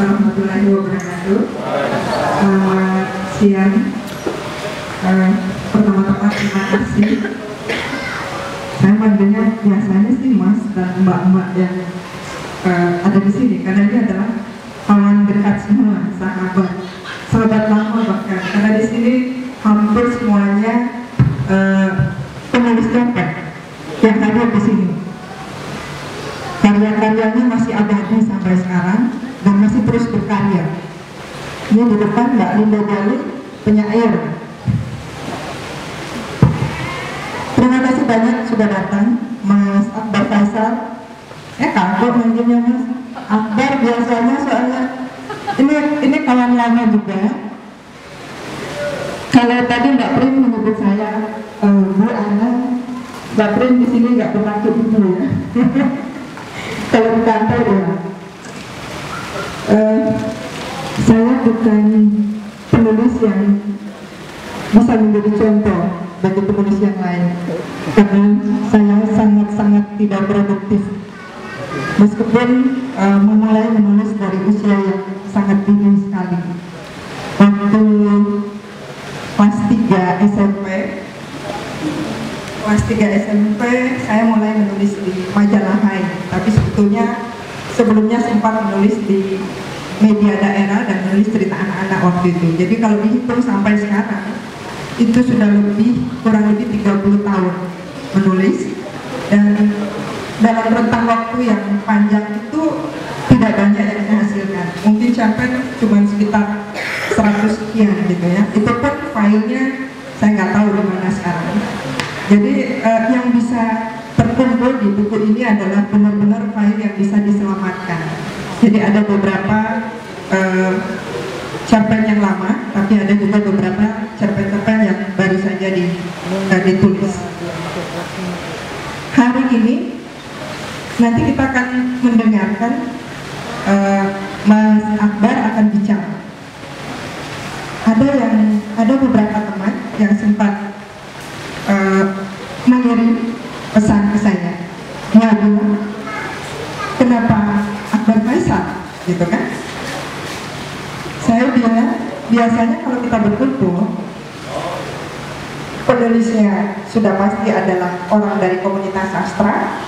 warahmatullahi wabarakatuh. Selamat siang. Pertama-tama terima kasih. Saya manggilnya biasanya sih Mas dan Mbak-mbak yang ada di sini, karena ini adalah kawan dekat semua, sahabat lama bahkan. Karena di sini hampir semuanya penulis cerpen yang hadir di sini. Karya-karyanya masih abadi sampai sekarang dan masih terus berkarya. Ini di depan Mbak Linda Gali, penyair. Terima kasih banyak sudah datang, Mas Akbar Faisal. Kagok manggilnya Mas Akbar biasanya, soalnya ini kawan lama juga. Kalau tadi Mbak Prim menyebut saya Bu Ana, Mbak Prim di sini nggak bermaksud itu ya. Kalau di kantor ya, saya bukan penulis yang bisa menjadi contoh bagi penulis yang lain, karena saya sangat-sangat tidak produktif. Meskipun memulai menulis dari usia yang sangat dini sekali. Waktu kelas 3 SMP saya mulai menulis di majalah Hai, tapi sebelumnya sempat menulis di media daerah dan menulis cerita anak-anak waktu itu. Jadi kalau dihitung sampai sekarang itu sudah kurang lebih 30 tahun menulis, dan dalam rentang waktu yang panjang itu tidak banyak yang dihasilkan. Mungkin cerpen cuma sekitar 100 sekian gitu ya. Itu pun filenya saya nggak tahu di mana sekarang. Jadi yang bisa terkumpul di buku ini adalah benar-benar file yang bisa diselamatkan. Jadi ada beberapa cerpen yang lama, tapi ada juga beberapa cerpen-cerpen yang baru saja ditulis. Hari ini nanti kita akan mendengarkan Mas Akbar akan bicara. Ada beberapa teman yang sempat mengirim pesan ke saya. Dia bilang, kenapa Akbar Faisal, gitu kan? Saya bilang, biasanya kalau kita berkumpul, penulisnya sudah pasti adalah orang dari komunitas sastra,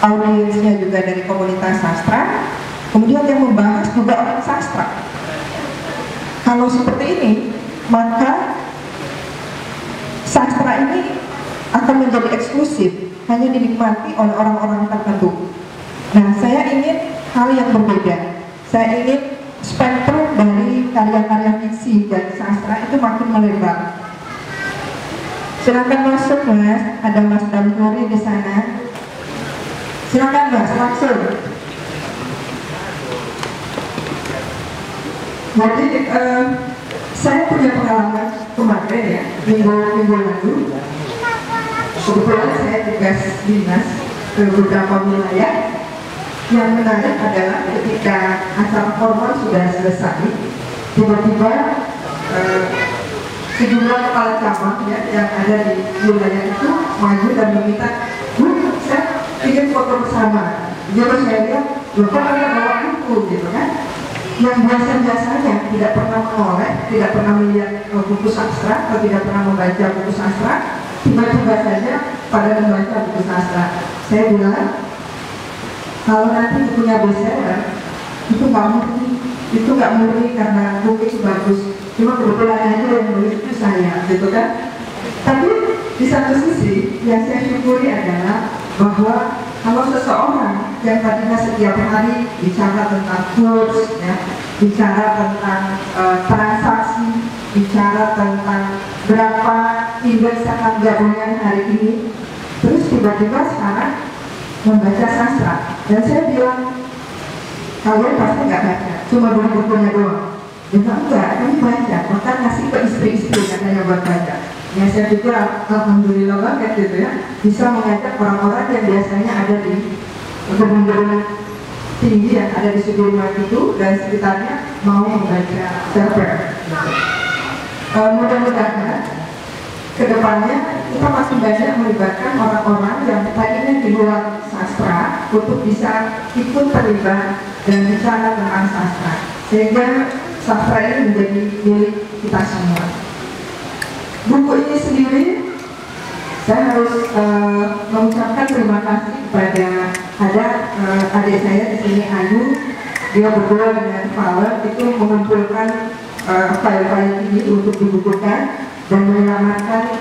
audiensnya juga dari komunitas sastra, kemudian yang membahas juga orang sastra. Kalau seperti ini, maka sastra ini akan menjadi eksklusif, hanya dinikmati oleh orang-orang tertentu. Nah, saya ingin hal yang berbeda. Saya ingin spektrum dari karya-karya fiksi dan sastra itu makin melebar. Silakan masuk Mas, ada Mas Damkuri di sana. Silakan Mas, langsung. Jadi saya punya pengalaman kemarin ya, minggu lalu. Kebetulan saya tugas dinas ke beberapa wilayah. Yang menarik adalah ketika acara formal sudah selesai, tiba-tiba sejumlah kepala cabang ya, yang ada di wilayah itu maju dan meminta, Bu, saya ingin foto bersama. Jadi saya lihat, lupa ada bawa buku gitu kan, yang biasa-biasanya tidak pernah menoleh, tidak pernah melihat buku sastra atau tidak pernah membaca buku sastra, tiba-tiba saja pada membaca buku sastra. Saya bilang, kalau nanti punya bestseller, itu nggak murni karena buku itu bagus, cuma kebetulan aja yang nulis itu saya, gitu kan. Tapi di satu sisi yang saya syukuri adalah bahwa kalau seseorang yang tadinya setiap hari bicara tentang kurs, ya, bicara tentang transaksi, bicara tentang berapa indeks saham gabungan hari ini, terus tiba-tiba sekarang membaca sastra. Dan saya bilang, kalian pasti nggak baca, cuma beli bukunya doang. Dia bilang, enggak, kami baca, bahkan ngasih ke istri-istri katanya buat baca. Ya saya pikir alhamdulillah banget gitu ya, bisa mengajak orang-orang yang biasanya ada di gedung-gedung tinggi yang ada di Sudirman itu dan sekitarnya mau membaca cerpen. Mudah-mudahan kedepannya kita masih banyak melibatkan orang-orang yang tadinya di luar sastra untuk bisa ikut terlibat dan bicara tentang sastra. sehingga sastra ini menjadi milik kita semua. Buku ini sendiri saya harus mengucapkan terima kasih kepada adik saya di sini, Ayu. Dia berdua dengan Fowler itu mengumpulkan file-file ini untuk dibukukan dan menyelamatkan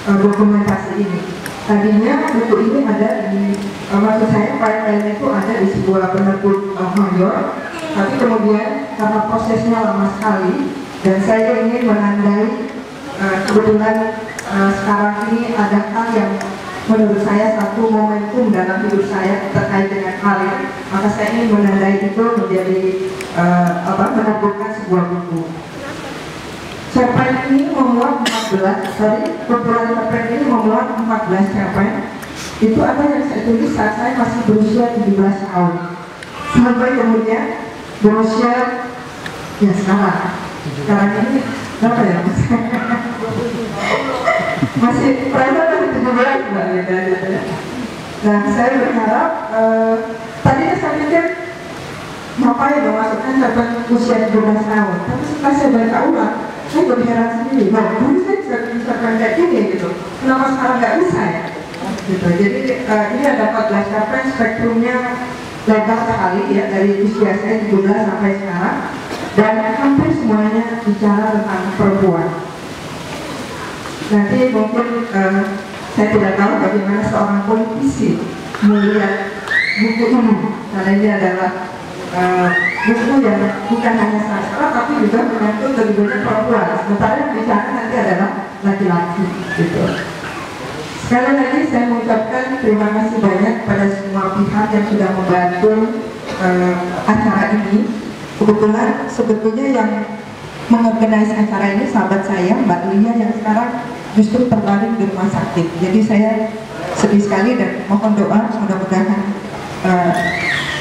dokumentasi ini. Tadinya buku ini ada di, maksud saya file-file itu ada di sebuah penerbit mayor, tapi kemudian karena prosesnya lama sekali dan saya ingin menandai kebetulan sekarang ini ada hal yang menurut saya satu momentum dalam hidup saya terkait dengan karir, maka saya ingin menandai itu menjadi menerbitkan sebuah buku. Cerpen ini memuat 14, kumpulan cerpen ini memuat 14 cerpen. Itu apa yang saya tulis saat saya masih berusia 17 tahun. Sampai kemudian berusia ya sekarang ini berapa ya mas? Masih pernah dari 17 mbak ya. Nah saya berharap tadi saya pikir ngapain memasukkan cerpen usia 17 tahun, tapi setelah saya baca ulang saya berheran sendiri, dulu saya bisa cerpen kayak gini gitu, kenapa sekarang nggak bisa ya? Gitu. Jadi ini ada 14 cerpen, spektrumnya lebar sekali ya, dari usia saya 17 sampai sekarang, dan hampir semuanya bicara tentang perempuan. Nanti mungkin saya tidak tahu bagaimana seorang politisi melihat buku ini, karena ini adalah buku yang bukan hanya sastra tapi juga menyangkut lebih banyak perempuan. Sementara yang bicara nanti adalah laki-laki gitu. Sekali lagi saya mengucapkan terima kasih banyak pada semua pihak yang sudah membantu acara ini. Kebetulan sebetulnya yang mengorganize acara ini sahabat saya Mbak Lia yang sekarang justru terbaring di rumah sakit. Jadi saya sedih sekali dan mohon doa mudah-mudahan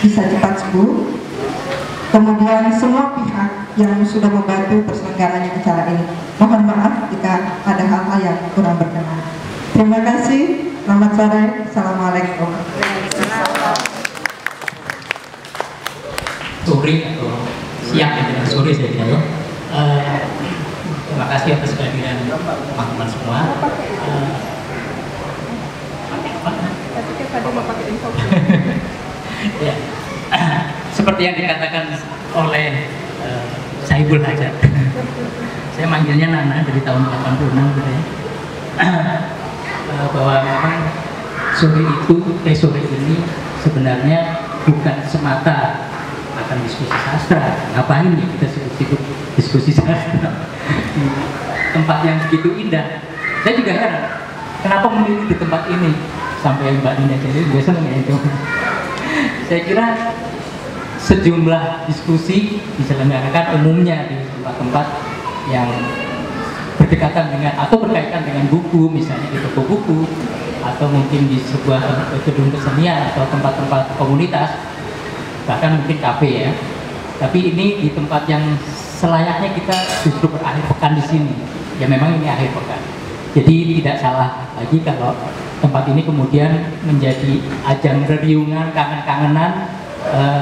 bisa cepat sembuh. Kemudian semua pihak yang sudah membantu terselenggaranya acara ini, mohon maaf jika ada hal-hal yang kurang berkenan. Terima kasih, selamat sore, assalamualaikum. Sore atau siang ya, sore saya kira ya. Terima kasih atas kehadiran teman-teman semua. Ya. Seperti yang dikatakan oleh Saibul Hajat, saya manggilnya Nana dari tahun 86 gitu ya, bahwa memang sore ini sebenarnya bukan semata akan diskusi sastra. Ngapain ya kita sibuk diskusi sastra di tempat yang begitu indah? Saya juga heran kenapa memilih di tempat ini, sampai Mbak Nina jadi biasa nggak itu. Saya kira sejumlah diskusi diselenggarakan umumnya di tempat-tempat yang berdekatan dengan atau berkaitan dengan buku, misalnya di toko buku atau mungkin di sebuah gedung kesenian atau tempat-tempat komunitas, bahkan mungkin kafe ya. Tapi ini di tempat yang selayaknya kita justru berakhir pekan di sini. Ya memang ini akhir pekan. Jadi tidak salah lagi kalau tempat ini kemudian menjadi ajang reriungan, kangen-kangenan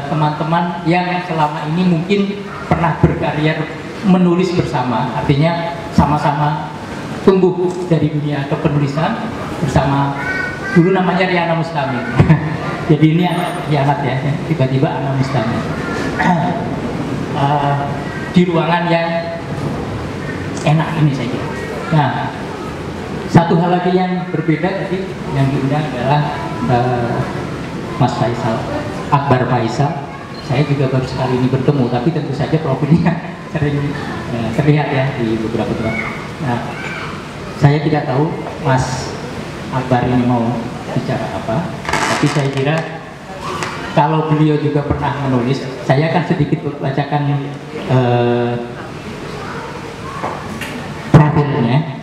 teman-teman yang selama ini mungkin pernah berkarya menulis bersama, artinya sama-sama tumbuh dari dunia kepenulisan bersama. Dulu namanya Riana Mustami. Jadi ini anak khianat ya, tiba-tiba Ana Mustami di ruangan yang enak ini saya kira. Nah, satu hal lagi yang berbeda tadi yang diundang adalah Mas Faisal, Akbar Faisal. Saya juga baru sekali ini bertemu, tapi tentu saja profilnya sering terlihat ya di beberapa tempat. Nah, saya tidak tahu Mas Akbar ini mau bicara apa, tapi saya kira kalau beliau juga pernah menulis, saya akan sedikit bacakan profilnya.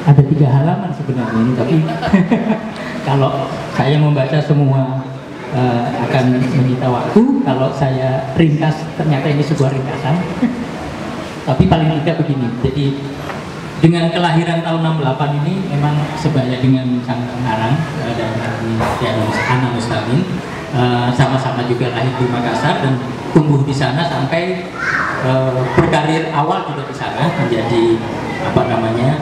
Ada 3 halaman sebenarnya ini, tapi kalau saya membaca semua akan menyita waktu. Kalau saya ringkas, ternyata ini sebuah ringkasan. Tapi paling tidak begini, jadi dengan kelahiran tahun 68 ini memang sebaya dengan sang pengarang dan Ana Mustamin, sama-sama juga lahir di Makassar dan tumbuh di sana sampai berkarir awal juga di sana menjadi apa namanya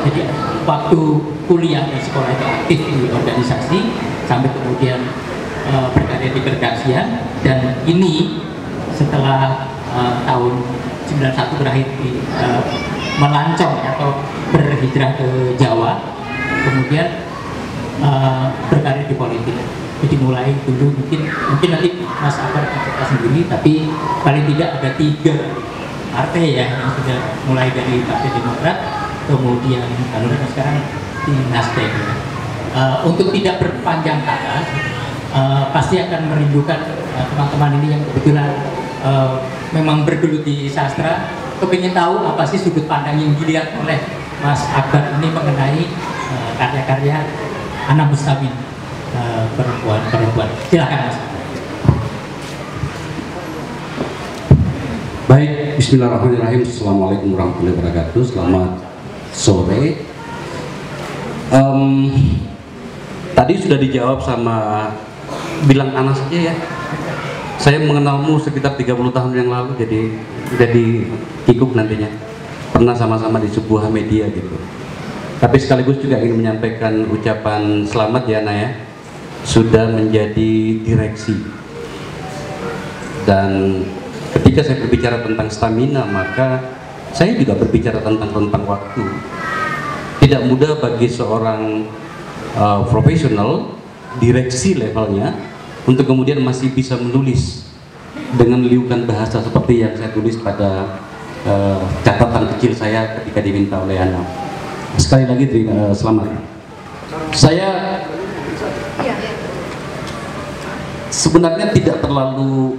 jadi waktu kuliah dan sekolah itu aktif di organisasi sampai kemudian berkarir di keredaksian, dan ini setelah tahun 91 berakhir di melancong atau berhijrah ke Jawa, kemudian berkarir di politik. Jadi mulai dulu mungkin nanti Mas Akbar cerita sendiri, tapi paling tidak ada 3 partai ya yang sudah mulai dari Partai Demokrat, kemudian lalu sekarang di Nasdem. Untuk tidak berpanjang kata, pasti akan merindukan teman-teman ini yang kebetulan memang bergelut di sastra, kepingin tahu apa sih sudut pandang yang dilihat oleh Mas Akbar ini mengenai karya-karya Ana Mustamin, perempuan. Silakan Mas. Baik, bismillahirrahmanirrahim. Assalamualaikum warahmatullahi wabarakatuh. Selamat sore. Tadi sudah dijawab sama bilang Ana saja ya. Saya mengenalmu sekitar 30 tahun yang lalu, jadi kikuk nantinya. Pernah sama-sama di sebuah media gitu. Tapi sekaligus juga ingin menyampaikan ucapan selamat ya Ana ya, sudah menjadi direksi. Dan ketika saya berbicara tentang stamina, maka saya juga berbicara tentang rentang waktu. Tidak mudah bagi seorang profesional, direksi levelnya, untuk kemudian masih bisa menulis dengan liukan bahasa seperti yang saya tulis pada catatan kecil saya ketika diminta oleh Ana. Sekali lagi selamat. Saya sebenarnya tidak terlalu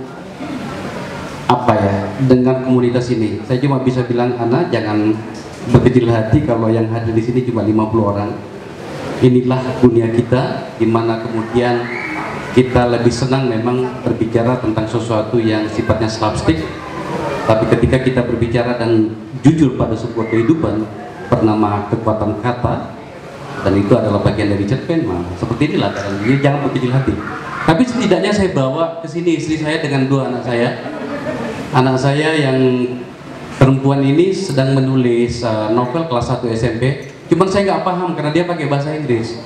apa ya dengan komunitas ini. Saya cuma bisa bilang Ana jangan berkecil hati kalau yang hadir di sini cuma 50 orang. Inilah dunia kita, di mana kemudian kita lebih senang memang berbicara tentang sesuatu yang sifatnya slapstick, tapi ketika kita berbicara dan jujur pada sebuah kehidupan bernama kekuatan kata, dan itu adalah bagian dari cerpen, seperti inilah kan. Jadi jangan berkecil hati. Tapi setidaknya saya bawa ke sini istri saya dengan 2 anak saya. Anak saya yang perempuan ini sedang menulis novel kelas 1 SMP. Cuman saya nggak paham karena dia pakai bahasa Inggris.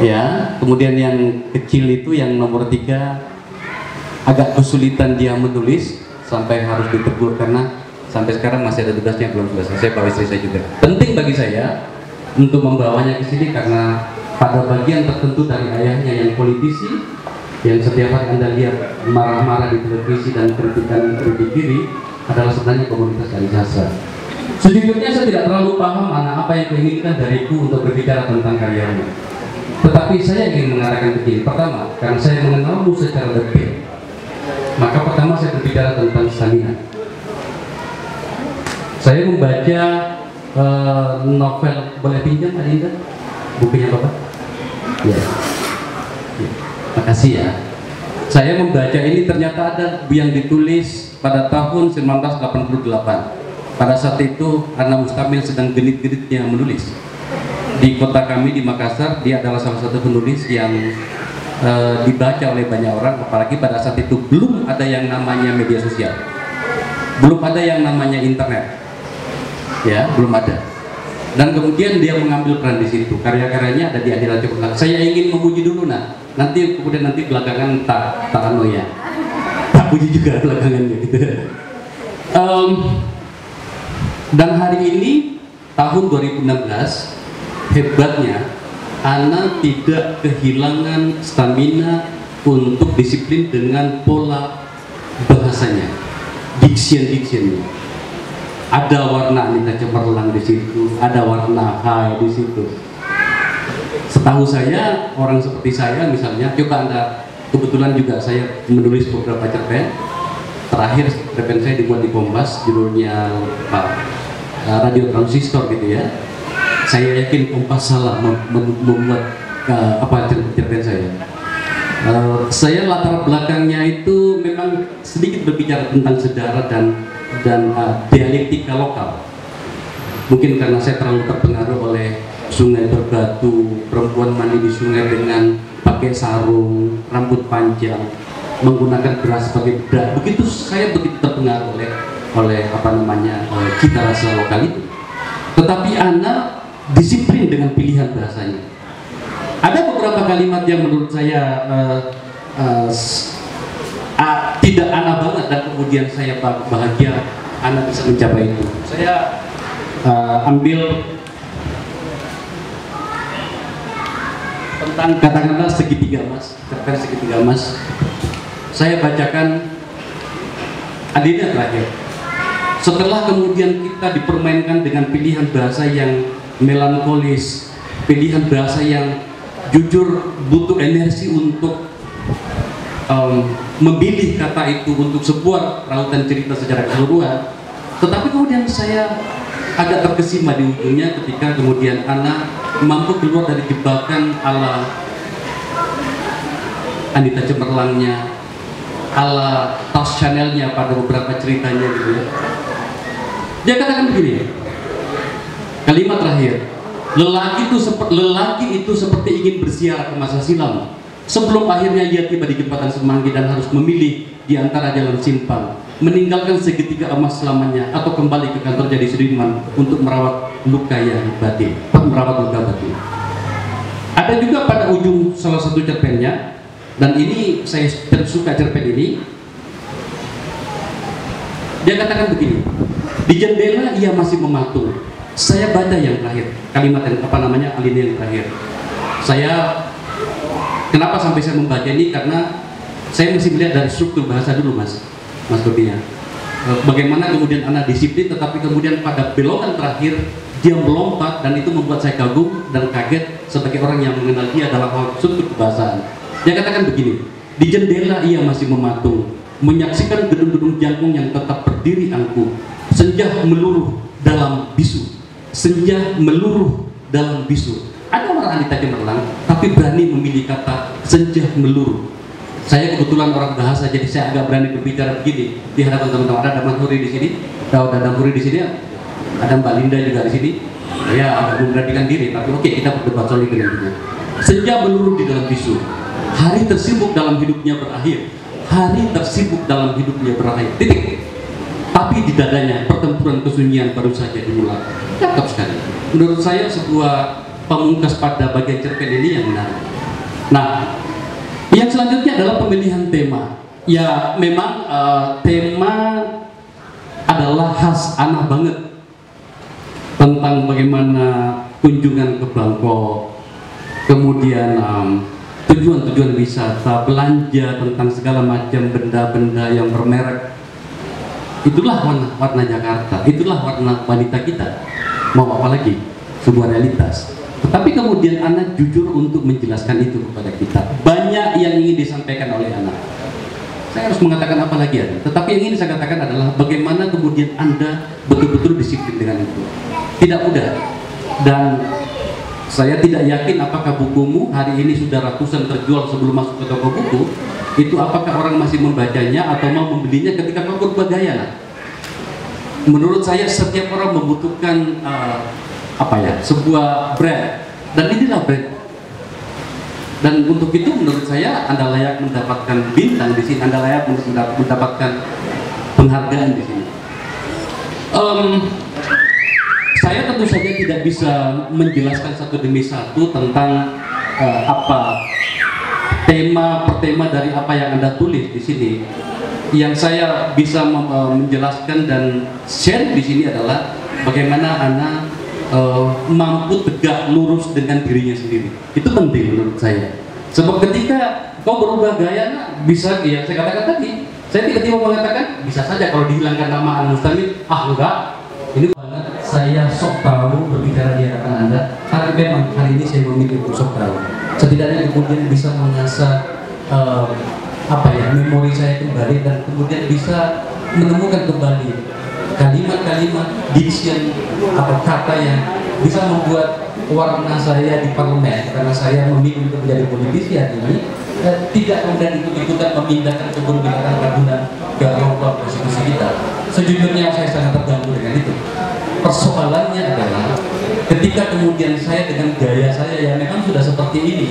Ya, kemudian yang kecil itu yang nomor 3 agak kesulitan dia menulis sampai harus ditegur karena sampai sekarang masih ada tugasnya belum selesai. Saya bawa istri saya juga. Penting bagi saya untuk membawanya ke sini karena pada bagian tertentu dari ayahnya yang politisi, yang setiap hari Anda lihat marah-marah di televisi dan kritikan kritik diri, adalah sebenarnya komunitas dari sastra. Sejujurnya saya tidak terlalu paham Ana apa yang diinginkan dariku untuk berbicara tentang karyamu. Tetapi saya ingin mengatakan begini. Pertama, karena saya mengenalmu secara detil, maka pertama saya berbicara tentang stamina. Saya membaca novel, boleh pinjam Pak Dinda? Bukunya Bapak? Ya. Makasih ya. Saya membaca ini ternyata ada yang ditulis pada tahun 1988. Pada saat itu Ana Mustamin sedang genit-genitnya menulis. Di kota kami di Makassar, dia adalah salah satu penulis yang dibaca oleh banyak orang, apalagi pada saat itu belum ada yang namanya media sosial, belum ada yang namanya internet, ya belum ada. Dan kemudian dia mengambil peran di situ, karya-karyanya ada di Akhirat Cemerlang. Saya ingin memuji dulu nanti kemudian belakangan tak ya, tak puji juga belakangannya gitu. Dan hari ini tahun 2016, hebatnya Ana tidak kehilangan stamina untuk disiplin dengan pola bahasanya, diction-dictionnya. Ada warna Anita Cemerlang di situ, ada warna Hai di situ. Setahu saya, orang seperti saya misalnya, coba Anda, kebetulan juga saya menulis beberapa cerpen. Terakhir cerpen saya dibuat di Kompas, judulnya Radio Transistor gitu ya. Saya yakin Kompas salah membuat cerpen saya. Saya latar belakangnya itu memang sedikit berbicara tentang sejarah dan dan dialektika lokal. Mungkin karena saya terlalu terpengaruh oleh sungai berbatu, perempuan mandi di sungai dengan pakai sarung, rambut panjang, menggunakan beras sebagai bedak. Begitu saya begitu terpengaruh oleh cita rasa lokal itu. Tetapi Ana disiplin dengan pilihan bahasanya. Ada beberapa kalimat yang menurut saya tidak Ana banget, dan kemudian saya bahagia Ana bisa mencapai itu. Saya ambil tentang katakanlah segitiga emas, cerpen segitiga emas. Saya bacakan adanya terakhir. Setelah kemudian kita dipermainkan dengan pilihan bahasa yang melankolis, pilihan bahasa yang jujur butuh energi untuk memilih kata itu untuk sebuah rautan cerita secara keseluruhan. Tetapi kemudian saya agak terkesima di ujungnya ketika kemudian Ana mampu keluar dari jebakan ala Anita Cemerlangnya, ala tas Chanelnya pada beberapa ceritanya gitu ya. Dia katakan begini, kalimat terakhir, lelaki itu seperti ingin berziarah ke masa silam. Sebelum akhirnya ia tiba di jembatan Semanggi dan harus memilih di antara jalan simpang, meninggalkan segitiga emas selamanya atau kembali ke kantor jadi Sudirman untuk merawat luka yang batin, merawat luka batin. Ada juga pada ujung salah satu cerpennya, dan ini saya suka cerpen ini. Dia katakan begini, di jendela ia masih mematung. Saya baca yang terakhir, kalimat yang alinea yang terakhir. Kenapa sampai saya membaca ini? Karena saya mesti melihat dari struktur bahasa dulu, Mas Kurnia. Bagaimana kemudian Ana disiplin, tetapi kemudian pada belokan terakhir dia melompat, dan itu membuat saya kagum dan kaget sebagai orang yang mengenal dia dalam hal struktur kebahasaan. Dia katakan begini, di jendela ia masih mematung, menyaksikan gedung-gedung jangkung yang tetap berdiri angkuh. Senja meluruh dalam bisu, senja meluruh dalam bisu. Ada orang Anita Cemerlang, tapi berani memilih kata senja meluruh. Saya kebetulan orang bahasa, jadi saya agak berani berbicara begini di hadapan teman-teman. Ada Damhuri di sini, ada Damhuri di sini, ada Mbak Linda juga di sini. Ya agak memberanikan diri, tapi oke, kita berdebat soal ini. Senja meluruh di dalam bisu. Hari tersibuk dalam hidupnya berakhir. Hari tersibuk dalam hidupnya berakhir. Titik. Tapi di dadanya pertempuran kesunyian baru saja dimulai. Cakep sekali. Menurut saya sebuah pemungkas pada bagian cerpen ini yang menarik. Nah, yang selanjutnya adalah pemilihan tema. Ya, memang tema adalah khas Ana banget, tentang bagaimana kunjungan ke Bangkok, kemudian tujuan-tujuan wisata, belanja, tentang segala macam benda-benda yang bermerek. Itulah warna Jakarta, itulah warna wanita kita. Mau apa lagi? Sebuah realitas. Tetapi kemudian Ana jujur untuk menjelaskan itu kepada kita. Banyak yang ingin disampaikan oleh Ana. Saya harus mengatakan apa lagi ya? Tetapi yang ingin saya katakan adalah bagaimana kemudian Anda betul-betul disiplin dengan itu. Tidak mudah. Dan saya tidak yakin apakah bukumu hari ini sudah ratusan terjual sebelum masuk ke toko buku. Itu apakah orang masih membacanya atau mau membelinya ketika kau berubah gaya? Nah, menurut saya setiap orang membutuhkan sebuah brand, dan inilah brand. Dan untuk itu menurut saya Anda layak mendapatkan bintang di sini, Anda layak mendapatkan penghargaan di sini. Saya tentu saja tidak bisa menjelaskan satu demi satu tentang tema per tema dari apa yang Anda tulis di sini. Yang saya bisa menjelaskan dan share di sini adalah bagaimana Ana mampu tegak lurus dengan dirinya sendiri. Itu penting menurut saya. Sebab ketika kau berubah gaya, bisa, ya saya katakan tadi, saya tiba-tiba mengatakan bisa saja kalau dihilangkan nama An Mustamid, enggak, ini banget saya sok tahu berbicara di hadapan Anda. Tapi memang hari ini saya memilih untuk sok tahu. Setidaknya kemudian bisa mengasah memori saya kembali, dan kemudian bisa menemukan kembali kalimat-kalimat diction atau kata yang bisa membuat warna saya di parlemen, karena saya memilih untuk menjadi politisi hari ini, tidak kemudian ikut-ikutan memindahkan kebun binatang Ragunan ke ruang konstitusi kita. sejujurnya saya sangat terganggu dengan itu. Persoalannya adalah ketika kemudian saya dengan gaya saya yang memang sudah seperti ini,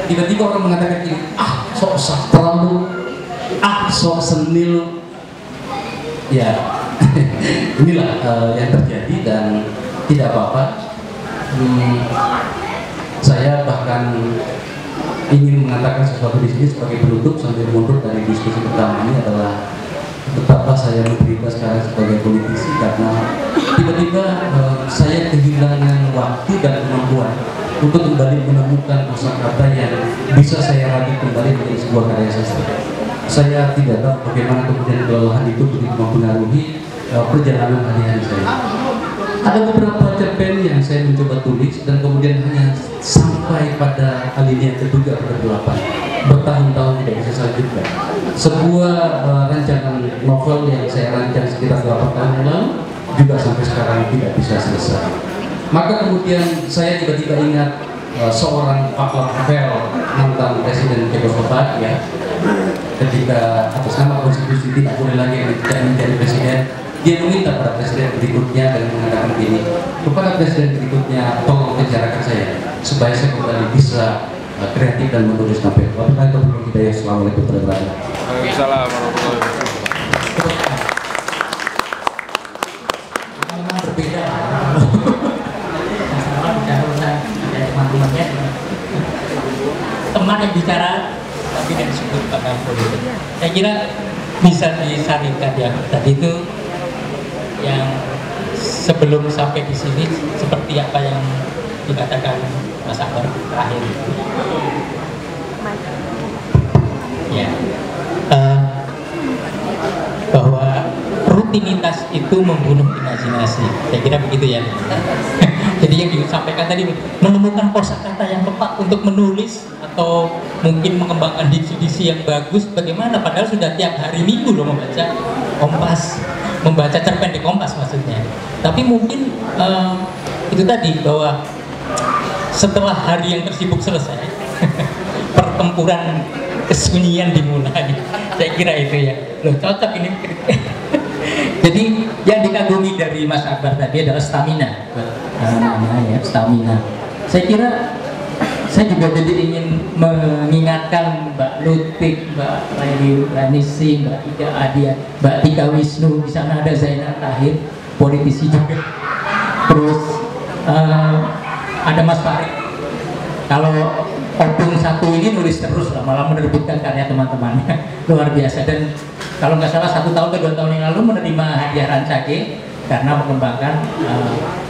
tiba-tiba orang mengatakan ini, ah sok sastra lu, ah sok senil, ya inilah yang terjadi dan tidak apa-apa. Saya bahkan ingin mengatakan sesuatu di sini sebagai penutup sambil mundur dari diskusi pertama ini adalah betapa saya menderita sekarang sebagai politisi karena tiba-tiba saya kehilangan waktu dan kemampuan untuk kembali menemukan kosakata yang bisa saya rakit kembali menjadi sebuah karya sastra. Saya tidak tahu bagaimana kemudian kelelahan itu begitu mempengaruhi perjalanan hari-hari saya. Ada beberapa cerpen yang saya mencoba tulis dan kemudian hanya sampai pada alinea ketiga atau kedelapan. Bertahun-tahun tidak bisa saya lanjutkan. Sebuah rancangan novel yang saya rancang sekitar 8 tahun yang lalu juga sampai sekarang tidak bisa selesai. Maka kemudian saya tiba-tiba ingat seorang Václav Havel, mantan presiden Czechoslovakia, ketika atas nama konstitusi tidak boleh lagi menjadi presiden, dia meminta pada presiden berikutnya dan mengatakan begini, kepada presiden berikutnya tolong penjarakan saya supaya saya kembali bisa kreatif dan menulis novel. Wabillahi taufiq wal hidayah. Assalamualaikum warahmatullahi wabarakatuh. Waalaikumsalam warahmatullahi wabarakatuh. Memang berbeda. Teman-temannya teman yang bicara tapi tidak disebut pakar politik. Saya kira bisa disaringkan ya tadi itu yang sebelum sampai di sini seperti apa yang dikatakan Mas Akbar terakhir. Ya, bahwa rutinitas itu membunuh imajinasi. Saya kira begitu ya. Jadi yang disampaikan tadi menemukan kosakata yang tepat untuk menulis atau mungkin mengembangkan diksi-diksi yang bagus. Bagaimana? Padahal sudah tiap hari Minggu loh membaca Kompas, membaca cerpen di Kompas maksudnya. Tapi mungkin itu tadi bahwa setelah hari yang tersibuk selesai, pertempuran kesunyian dimulai. Saya kira itu ya. Loh cocok ini. Jadi yang dikagumi dari Mas Akbar tadi adalah stamina, ya, stamina. Saya kira saya juga jadi ingin mengingatkan Mbak Lutik, Mbak Laili Ranisi, Mbak Ida Adia, Mbak Tika Wisnu, di sana ada Zainal Tahir, politisi juga. Terus ada Mas Farid. Kalau Opung satu ini nulis terus lah, malah menerbitkan karya teman-temannya luar biasa. Dan kalau nggak salah 1 tahun atau 2 tahun yang lalu menerima hadiah Rancage karena mengembangkan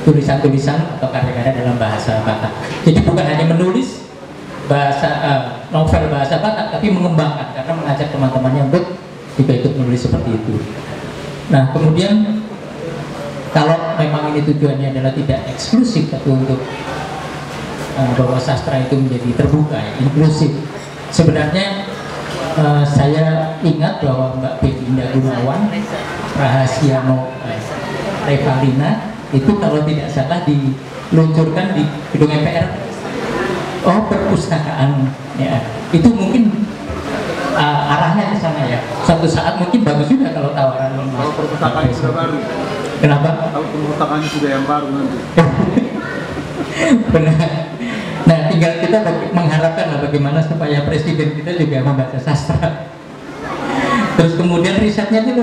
tulisan-tulisan atau karya-karya dalam bahasa Batak. Jadi bukan hanya menulis bahasa novel bahasa Batak, tapi mengembangkan karena mengajak teman-temannya untuk juga ikut menulis seperti itu. Nah kemudian kalau memang ini tujuannya adalah tidak eksklusif, tapi untuk bahwa sastra itu menjadi terbuka, inklusif. Sebenarnya saya ingat bahwa Mbak Beginda Gunawan, Rahasiano Revalina itu kalau tidak salah diluncurkan di gedung MPR. Oh, perpustakaan ya. Itu mungkin arahnya ke sana ya. Suatu saat mungkin bagus juga kalau tawaran. Kalau perpustakaan sudah baru. Kenapa? Kalau perpustakaan sudah yang baru nanti. Benar. Nah, tinggal kita mengharapkan lah bagaimana supaya presiden kita juga membaca sastra. Terus kemudian risetnya itu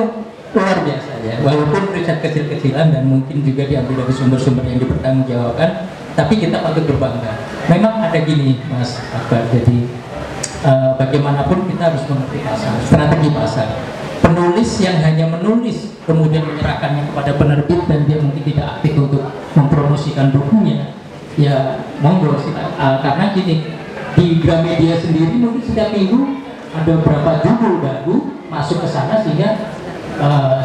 luar biasa ya. Walaupun riset kecil-kecilan dan mungkin juga diambil dari sumber-sumber yang dipertanggungjawabkan, tapi kita patut berbangga. Memang ada gini, Mas Akbar. Jadi bagaimanapun kita harus mengerti pasar, strategi pasar. Penulis yang hanya menulis kemudian menyerahkannya kepada penerbit dan dia mungkin tidak aktif untuk mempromosikan bukunya, ya monggo karena gini, di Gramedia sendiri mungkin setiap minggu ada berapa judul baru masuk ke sana sehingga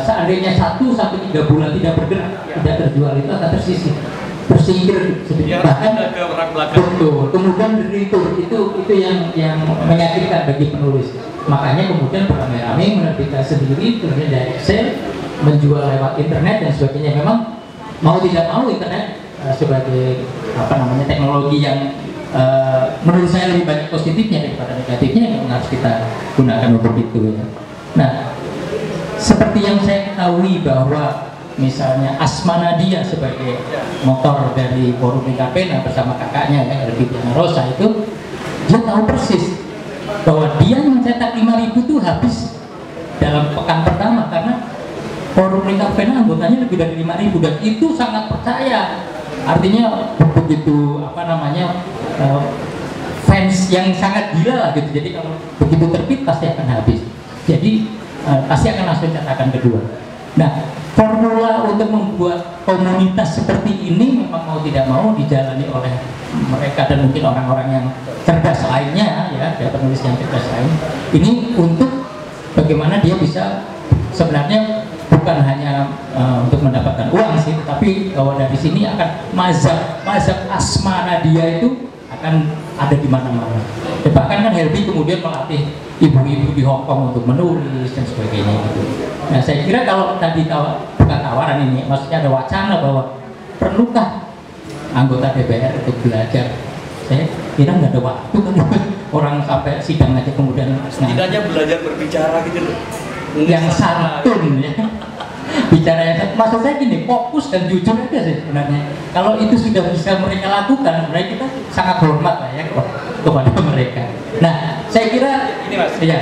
seandainya 1 sampai 3 bulan tidak bergerak, tidak terjual itu akan tersingkir sedikit, bahkan betul. Kemudian itu yang menyakitkan bagi penulis. Makanya kemudian beramai-ramai menerbitkan sendiri, kemudian dari Excel menjual lewat internet dan sebagainya. Memang mau tidak mau internet sebagai teknologi yang menurut saya lebih banyak positifnya daripada negatifnya yang harus kita gunakan untuk itu ya. Nah, seperti yang saya ketahui bahwa misalnya Asma Nadia sebagai motor dari Forum Lingkapena bersama kakaknya ya, Elvita Rosa itu, dia tahu persis bahwa dia mencetak 5.000 itu habis dalam pekan pertama, karena Forum Lingkapena anggotanya lebih dari 5.000 dan itu sangat percaya. Artinya begitu fans yang sangat gila lah gitu. Jadi kalau begitu terbit pasti akan habis. Jadi pasti akan langsung cetakan kedua. Nah, formula untuk membuat komunitas seperti ini memang mau tidak mau dijalani oleh mereka dan mungkin orang-orang yang cerdas lainnya ya, ada penulis yang cerdas lain. Ini untuk bagaimana dia bisa sebenarnya bukan hanya untuk mendapatkan uang sih, tetapi bahwa dari sini akan mazhab Asma Nadia itu akan ada di mana-mana. Bahkan kan Helby kemudian melatih ibu-ibu di Hongkong untuk menulis dan sebagainya gitu. Nah, saya kira kalau tadi bukan tawaran ini, maksudnya ada wacana bahwa perlukah anggota DPR untuk belajar. Saya kira nggak ada waktu kan orang sampai sidang aja kemudian setidaknya belajar berbicara gitu loh. Yang santun ya. Bicara yang maksud saya gini, fokus dan jujur aja sih sebenarnya. Kalau itu sudah bisa mereka lakukan, sebenarnya kita sangat hormat lah ya kepada mereka. Nah, saya kira Ini Mas, ya.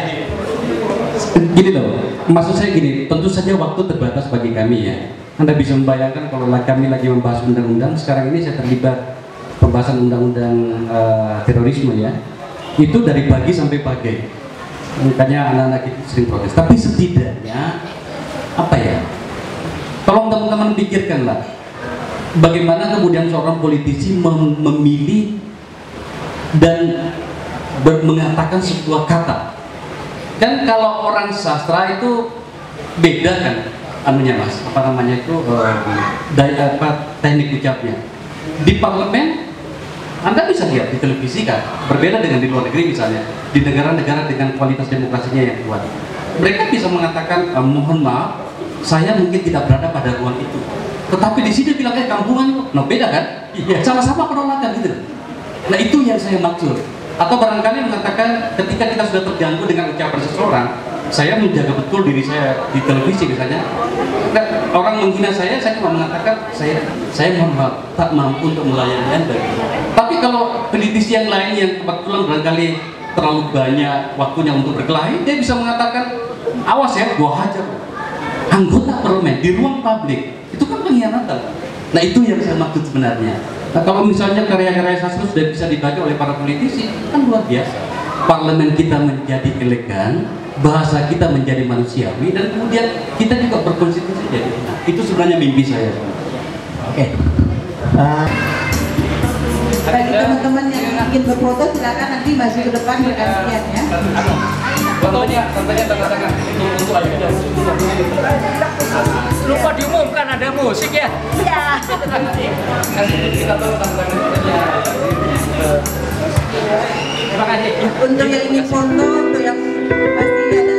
Gini loh, maksud saya gini, tentu saja waktu terbatas bagi kami ya. Anda bisa membayangkan kalau kami lagi membahas undang-undang, sekarang ini saya terlibat pembahasan undang-undang terorisme ya. Itu dari pagi sampai pagi. Makanya anak-anak itu sering protes. Tapi setidaknya apa ya? Tolong teman-teman pikirkanlah bagaimana kemudian seorang politisi memilih dan mengatakan sebuah kata. Dan kalau orang sastra itu beda kan anunya Mas, apa namanya itu teknik ucapnya. Di parlemen Anda bisa lihat di televisi kan, berbeda dengan di luar negeri misalnya, di negara-negara dengan kualitas demokrasinya yang kuat. Mereka bisa mengatakan mohon maaf, saya mungkin tidak berada pada ruang itu. Tetapi di sini bilang kampungan kok. Nah, beda kan? Iya, sama-sama penolakan gitu. Nah, itu yang saya maksud. Atau barangkali mengatakan ketika kita sudah terganggu dengan ucapan seseorang, saya menjaga betul diri saya di televisi misalnya. Nah, orang menghina saya cuma mengatakan saya mohon maaf, tak mampu untuk melayani Anda. Tapi kalau politisi yang lain yang kebetulan barangkali terlalu banyak waktunya untuk berkelahi, dia bisa mengatakan awas ya, gua hajar anggota parlemen di ruang publik. Itu kan pengkhianatan. Nah, itu yang saya maksud sebenarnya. Nah, kalau misalnya karya-karya sastra sudah bisa dibaca oleh para politisi, kan luar biasa. Parlemen kita menjadi elegan, bahasa kita menjadi manusiawi, dan kemudian kita juga berkonstitusi jadi. Nah, itu sebenarnya mimpi saya. Oke. Bagi teman-teman yang ingin berfoto silakan nanti maju ke depan bergantian ya. Fotonya tengah-tengah untuk ada. Lupa diumumkan ada musik ya. Iya. Kita tahu tengah-tengahnya. Terima kasih. Untuk yang ingin foto, untuk yang pasti ada